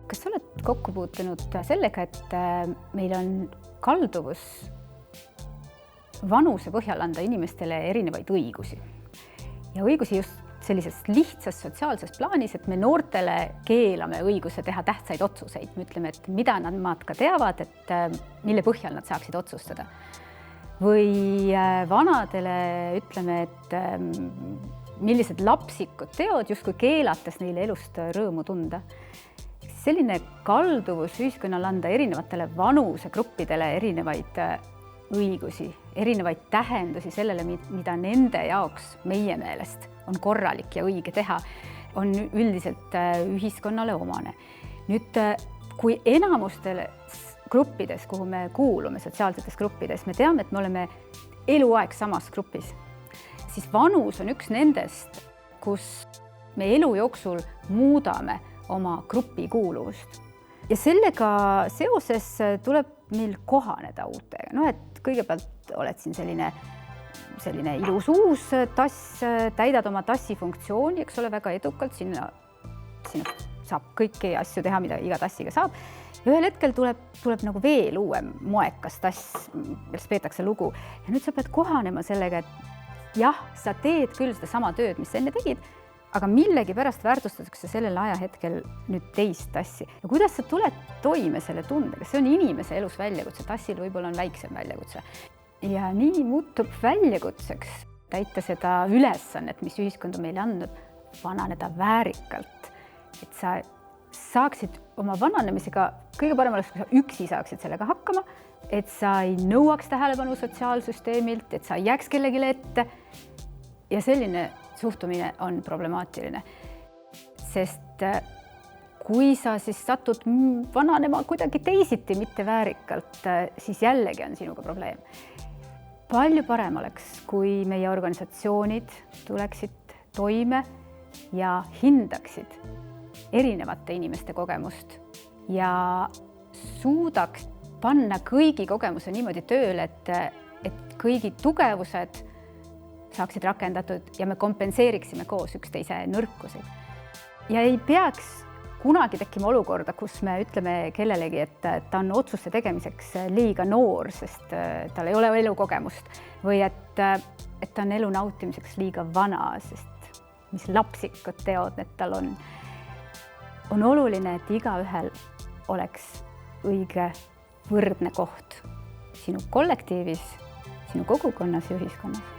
Kas sa oled kokku puutunud sellega, et meil on kalduvus vanuse põhjal anda inimestele erinevaid õigusi? Ja õigusi just sellises lihtsas sotsiaalses plaanis, et me noortele keelame õiguse teha tähtsaid otsuseid. Me ütleme, et mida nad ka teavad, et mille põhjal nad saaksid otsustada. Või vanadele ütleme, et millised lapsikud teod, justkui keelates neile elust rõõmu tunda. Selline kalduvus ühiskonnal anda erinevatele vanusegruppidele erinevaid õigusi, erinevaid tähendusi sellele, mida nende jaoks meie meelest on korralik ja õige teha, on üldiselt ühiskonnale omane. Nüüd, kui enamustele gruppides, kuhu me kuulume, sotsiaalsetes gruppides, me teame, et me oleme eluaeg samas grupis, siis vanus on üks nendest, kus me elu jooksul muudame oma grupi kuuluvust. Ja sellega seoses tuleb meil kohaneda uutega. No, et kõigepealt oled siin selline ilus uus tass, täidad oma tassi funktsiooni, eks ole, väga edukalt, sinna saab kõiki asju teha, mida iga tassiga saab. Ja ühel hetkel tuleb nagu veel uuem moekas tass, millest peetakse lugu. Ja nüüd sa pead kohanema sellega, et jah, sa teed küll seda sama tööd, mis sa enne tegid, aga millegi pärast väärtustatakse sellel ajahetkel nüüd teist tassi. Ja kuidas sa tuled toime selle tundega? See on inimese elus väljakutse, tassil võib-olla on väiksem väljakutse. Ja nii muutub väljakutseks täita seda ülesannet, mis ühiskond on meile andnud, vananeda väärikalt. Et sa saaksid oma vananemisega, kõige parem oleks, kui sa üksi saaksid sellega hakkama, et sa ei nõuaks tähelepanu sotsiaalsüsteemilt, et sa ei jääks kellelegi ette. Ja selline suhtumine on problemaatiline, sest kui sa siis satud vananema kuidagi teisiti, mitte väärikalt, siis jällegi on sinuga probleem. Palju parem oleks, kui meie organisatsioonid tuleksid toime ja hindaksid erinevate inimeste kogemust ja suudaks panna kõigi kogemuse niimoodi tööle, et kõigi tugevused saaksid rakendatud ja me kompenseeriksime koos üksteise nõrkusi. Ja ei peaks kunagi tekkima olukorda, kus me ütleme kellelegi, et ta on otsuste tegemiseks liiga noor, sest tal ei ole elukogemust, või et ta on elu nautimiseks liiga vana, sest mis lapsikud teod need tal on. On oluline, et igaühel oleks õige võrdne koht sinu kollektiivis, sinu kogukonnas ja ühiskonnas.